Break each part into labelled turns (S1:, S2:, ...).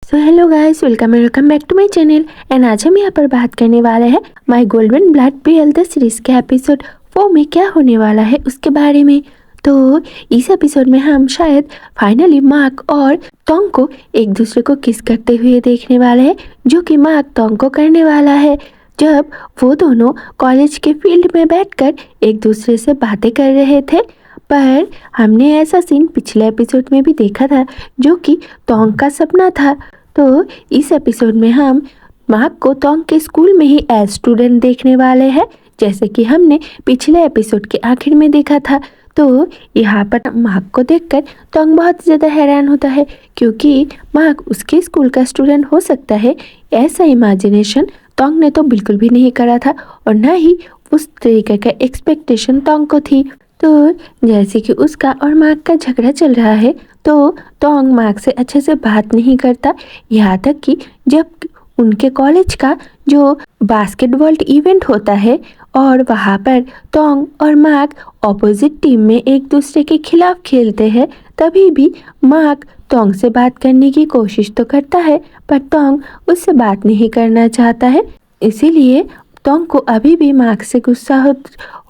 S1: So hello guys, welcome back to my channel. And आज हम यहाँ पर बात करने वाले हैं my golden blood PL the series के एपिसोड 4 में क्या होने वाला है उसके बारे में। तो इस एपिसोड में हम शायद फाइनली मार्क और टोंग को एक दूसरे को किस करते हुए देखने वाले हैं, जो कि मार्क टोंग को करने वाला है जब वो दोनों कॉलेज के फील्ड में बैठकर एक दूसरे से बातें कर रहे थे। पर हमने ऐसा सीन पिछले एपिसोड में भी देखा था जो कि टोंग का सपना था। तो इस एपिसोड में हम मार्क को टोंग के स्कूल में ही एज स्टूडेंट देखने वाले हैं, जैसे कि हमने पिछले एपिसोड के आखिर में देखा था। तो यहाँ पर मार्क को देखकर टोंग बहुत ज़्यादा हैरान होता है, क्योंकि मार्क उसके स्कूल का स्टूडेंट हो सकता है, ऐसा इमेजिनेशन टोंग ने तो बिल्कुल भी नहीं करा था और ना ही उस तरीके का एक्सपेक्टेशन टोंग को थी। तो जैसे कि उसका और मार्क का झगड़ा चल रहा है, तो टोंग मार्क से अच्छे से बात नहीं करता, यहाँ तक कि जब उनके कॉलेज का जो बास्केटबॉल इवेंट होता है और वहाँ पर टोंग और मार्क ऑपोजिट टीम में एक दूसरे के खिलाफ खेलते हैं, तभी भी मार्क टोंग से बात करने की कोशिश तो करता है, पर टोंग उससे बात नहीं करना चाहता है। इसीलिए टोंग को अभी भी मार्क से गुस्सा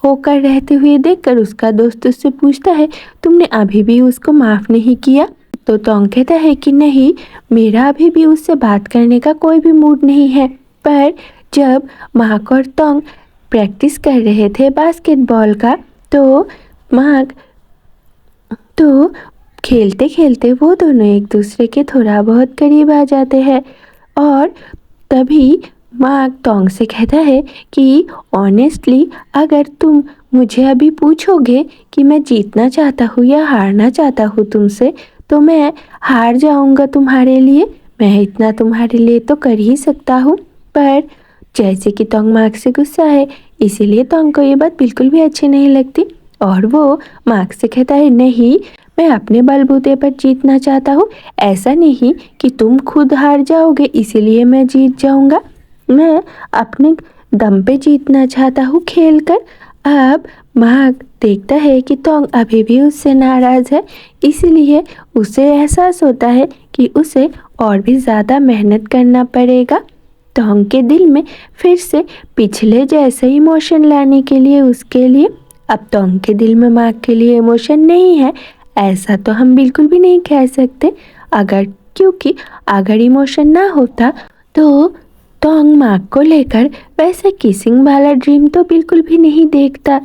S1: होकर रहते हुए देखकर उसका दोस्त उससे पूछता है, तुमने अभी भी उसको माफ़ नहीं किया? तो टोंग कहता है कि नहीं, मेरा अभी भी उससे बात करने का कोई भी मूड नहीं है। पर जब मार्क और टोंग प्रैक्टिस कर रहे थे बास्केटबॉल का, तो मार्क तो खेलते खेलते वो दोनों एक दूसरे के थोड़ा बहुत करीब आ जाते हैं और तभी मार्क टोंग से कहता है कि ऑनेस्टली अगर तुम मुझे अभी पूछोगे कि मैं जीतना चाहता हूँ या हारना चाहता हूँ तुमसे, तो मैं हार जाऊँगा तुम्हारे लिए। मैं इतना तुम्हारे लिए तो कर ही सकता हूँ। पर जैसे कि टोंग मार्क से गुस्सा है, इसीलिए टोंग को ये बात बिल्कुल भी अच्छी नहीं लगती और वो मार्क से कहता है, नहीं, मैं अपने बलबूते पर जीतना चाहता हूँ, ऐसा नहीं कि तुम खुद हार जाओगे इसीलिए मैं जीत जाऊँगा। मैं अपने दम पे जीतना चाहता हूँ खेलकर। अब मार्क देखता है कि टोंग अभी भी उससे नाराज़ है, इसीलिए उसे एहसास होता है कि उसे और भी ज़्यादा मेहनत करना पड़ेगा टोंग के दिल में फिर से पिछले जैसे इमोशन लाने के लिए। उसके लिए अब टोंग के दिल में मार्क के लिए इमोशन नहीं है, ऐसा तो हम बिल्कुल भी नहीं कह सकते, क्योंकि अगर इमोशन ना होता तो टोंग मार्क को लेकर वैसे किसिंग वाला ड्रीम तो बिल्कुल भी नहीं देखता।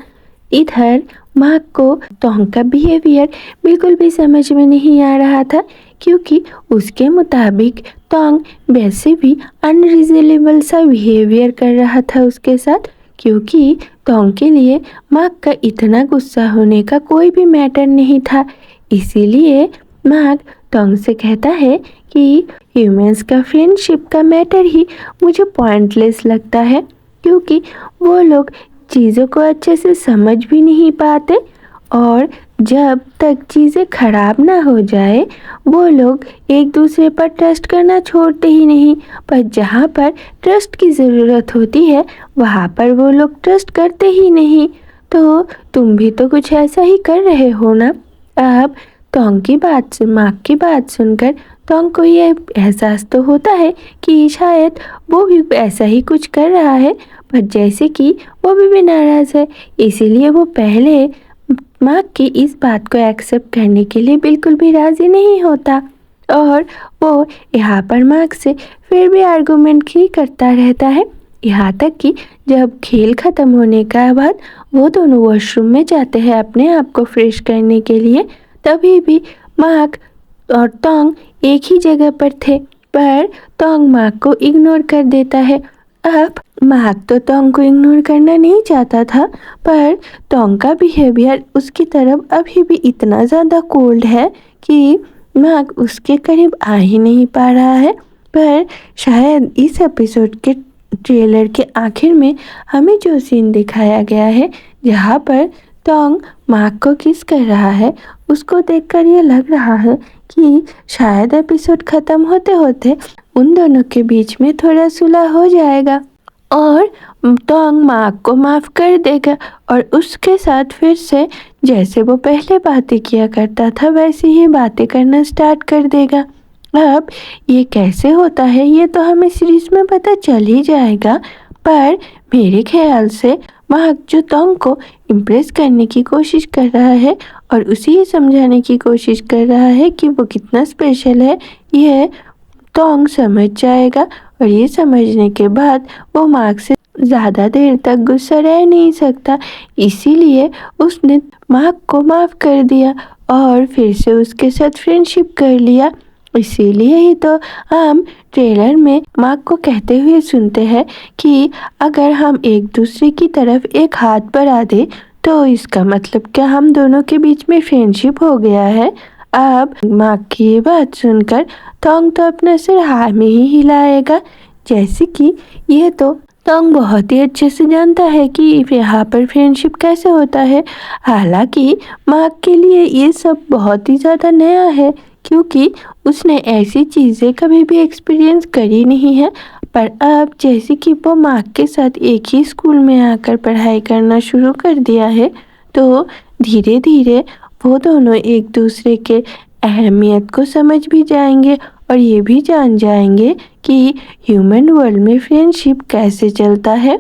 S1: इधर मार्क को टोंग का बिहेवियर बिल्कुल भी समझ में नहीं आ रहा था, क्योंकि उसके मुताबिक टोंग वैसे भी अनरीजनेबल सा बिहेवियर कर रहा था उसके साथ, क्योंकि टोंग के लिए मार्क का इतना गुस्सा होने का कोई भी मैटर नहीं था। इसीलिए मार्क टोंग से कहता है कि ह्यूमंस का फ्रेंडशिप का मैटर ही मुझे पॉइंटलेस लगता है, क्योंकि वो लोग चीज़ों को अच्छे से समझ भी नहीं पाते और जब तक चीज़ें ख़राब ना हो जाए वो लोग एक दूसरे पर ट्रस्ट करना छोड़ते ही नहीं। पर जहाँ पर ट्रस्ट की ज़रूरत होती है वहाँ पर वो लोग ट्रस्ट करते ही नहीं। तो तुम भी तो कुछ ऐसा ही कर रहे हो ना। अब टोंग की बात से मार्क की बात सुनकर टोंग को ये एहसास तो होता है कि शायद वो भी ऐसा ही कुछ कर रहा है, पर जैसे कि वो भी नाराज़ है, इसीलिए वो पहले मार्क की इस बात को एक्सेप्ट करने के लिए बिल्कुल भी राज़ी नहीं होता और वो यहाँ पर मार्क से फिर भी आर्गुमेंट ही करता रहता है, यहाँ तक कि जब खेल ख़त्म होने का बाद वो दोनों वॉशरूम में जाते हैं अपने आप को फ्रेश करने के लिए, तभी भी मार्क और टोंग एक ही जगह पर थे, पर टोंग मार्क को इग्नोर कर देता है। अब मार्क तो टोंग को इग्नोर करना नहीं चाहता था, पर टोंग का बिहेवियर उसकी तरफ अभी भी इतना ज़्यादा कोल्ड है कि मार्क उसके करीब आ ही नहीं पा रहा है। पर शायद इस एपिसोड के ट्रेलर के आखिर में हमें जो सीन दिखाया गया है जहाँ पर टोंग मार्क को किस कर रहा है, उसको देखकर ये लग रहा है कि शायद एपिसोड ख़त्म होते होते उन दोनों के बीच में थोड़ा सुलह हो जाएगा और टोंग मार्क को माफ़ कर देगा और उसके साथ फिर से जैसे वो पहले बातें किया करता था वैसे ही बातें करना स्टार्ट कर देगा। अब ये कैसे होता है ये तो हमें सीरीज में पता चल ही जाएगा, पर मेरे ख्याल से मार्क जो तोंग को इम्प्रेस करने की कोशिश कर रहा है और उसे ये समझाने की कोशिश कर रहा है कि वो कितना स्पेशल है, यह तोंग समझ जाएगा और ये समझने के बाद वो मार्क से ज़्यादा देर तक गुस्सा रह नहीं सकता। इसीलिए उसने मार्क को माफ़ कर दिया और फिर से उसके साथ फ्रेंडशिप कर लिया। इसीलिए ही तो हम ट्रेलर में मार्क को कहते हुए सुनते हैं कि अगर हम एक दूसरे की तरफ एक हाथ बढ़ा दे तो इसका मतलब क्या हम दोनों के बीच में फ्रेंडशिप हो गया है। अब मार्क की ये बात सुनकर तोंग तो अपना सिर हाँ में ही हिलाएगा, जैसे कि ये तो तोंग बहुत ही अच्छे से जानता है कि यहाँ पर फ्रेंडशिप कैसे होता है। हालांकि मार्क के लिए ये सब बहुत ही ज़्यादा नया है, क्योंकि उसने ऐसी चीज़ें कभी भी एक्सपीरियंस करी नहीं है। पर अब जैसे कि वो मार्क के साथ एक ही स्कूल में आकर पढ़ाई करना शुरू कर दिया है, तो धीरे धीरे वो दोनों एक दूसरे के अहमियत को समझ भी जाएंगे और ये भी जान जाएंगे कि ह्यूमन वर्ल्ड में फ्रेंडशिप कैसे चलता है।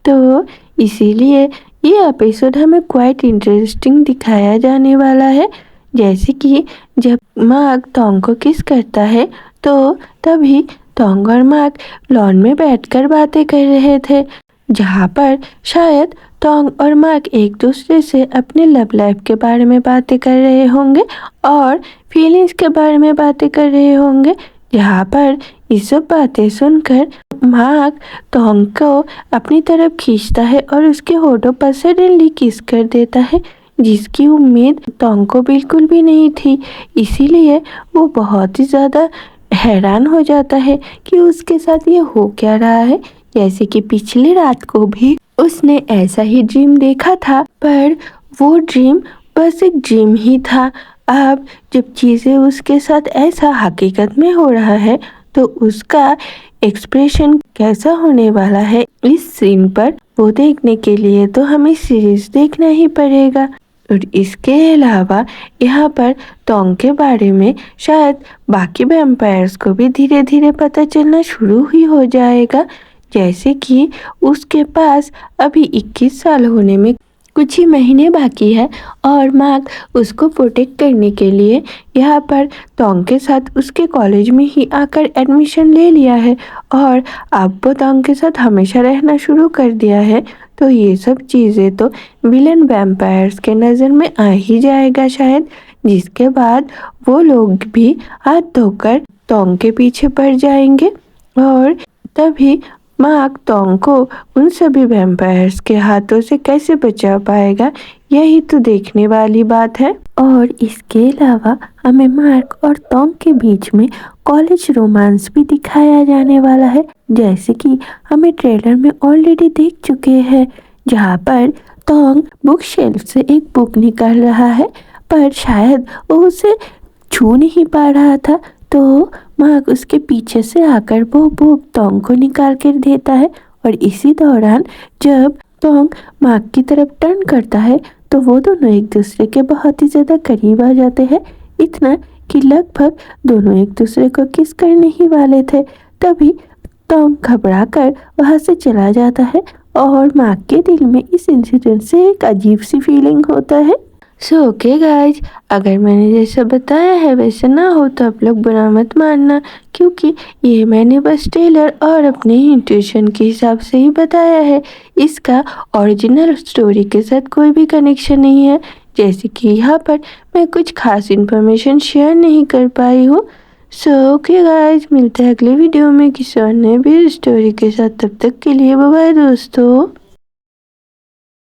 S1: तो इसीलिए ये एपिसोड हमें क्वाइट इंटरेस्टिंग दिखाया जाने वाला है। जैसे कि जब मार्क तोंग को किस करता है तो तभी तोंग और मार्क लॉन में बैठकर बातें कर रहे थे, जहाँ पर शायद तोंग और मार्क एक दूसरे से अपने लव लाइफ के बारे में बातें कर रहे होंगे और फीलिंग्स के बारे में बातें कर रहे होंगे। यहाँ पर ये सब बातें सुनकर मार्क तोंग को अपनी तरफ खींचता है और उसके होठों पर सडनली किस कर देता है, जिसकी उम्मीद तोंग को बिल्कुल भी नहीं थी। इसीलिए वो बहुत ही ज़्यादा हैरान हो जाता है कि उसके साथ ये हो क्या रहा है। जैसे कि पिछली रात को भी उसने ऐसा ही ड्रीम देखा था, पर वो ड्रीम बस एक ड्रीम ही था। अब जब चीज़ें उसके साथ ऐसा हकीकत में हो रहा है तो उसका एक्सप्रेशन कैसा होने वाला है इस सीन पर वो देखने के लिए तो हमें सीरीज देखना ही पड़ेगा। और इसके अलावा यहाँ पर तोंग के बारे में शायद बाकी वैम्पायर्स को भी धीरे धीरे पता चलना शुरू ही हो जाएगा। जैसे कि उसके पास अभी 21 साल होने में कुछ ही महीने बाकी है और मार्क उसको प्रोटेक्ट करने के लिए यहाँ पर तोंग के साथ उसके कॉलेज में ही आकर एडमिशन ले लिया है और अब वो तोंग के साथ हमेशा रहना शुरू कर दिया है। तो ये सब चीज़ें तो विलन वैम्पायर्स के नज़र में आ ही जाएगा शायद, जिसके बाद वो लोग भी हाथ धोकर तोंग के पीछे पड़ जाएंगे और तभी मार्क तोंग को उन सभी वैम्पायर्स के हाथों से कैसे बचा पाएगा, यही तो देखने वाली बात है। और इसके अलावा हमें मार्क और तोंग के बीच में कॉलेज रोमांस भी दिखाया जाने वाला है, जैसे कि हमें ट्रेलर में ऑलरेडी देख चुके हैं, जहाँ पर तोंग बुक शेल्फ से एक बुक निकाल रहा है पर शायद वो उसे छू नहीं पा रहा था, तो मार्क उसके पीछे से आकर वो बुक तोंग को निकाल कर देता है। और इसी दौरान जब तोंग मार्क की तरफ टर्न करता है तो वो दोनों एक दूसरे के बहुत ही ज़्यादा करीब आ जाते हैं, इतना कि लगभग दोनों एक दूसरे को किस करने ही वाले थे। तभी तोंग घबरा कर वहाँ से चला जाता है और मार्क के दिल में इस इंसिडेंट से एक अजीब सी फीलिंग होता है। सो ओके गाइज, अगर मैंने जैसा बताया है वैसे ना हो तो आप लोग बुरा मत मानना, क्योंकि ये मैंने बस ट्रेलर और अपने इंट्यूशन के हिसाब से ही बताया है। इसका ओरिजिनल स्टोरी के साथ कोई भी कनेक्शन नहीं है, जैसे कि यहाँ पर मैं कुछ खास इन्फॉर्मेशन शेयर नहीं कर पाई हूँ। सो ओके गाइज, मिलते हैं अगले वीडियो में किसी और नए भी स्टोरी के साथ। तब तक के लिए बाय बाय दोस्तों।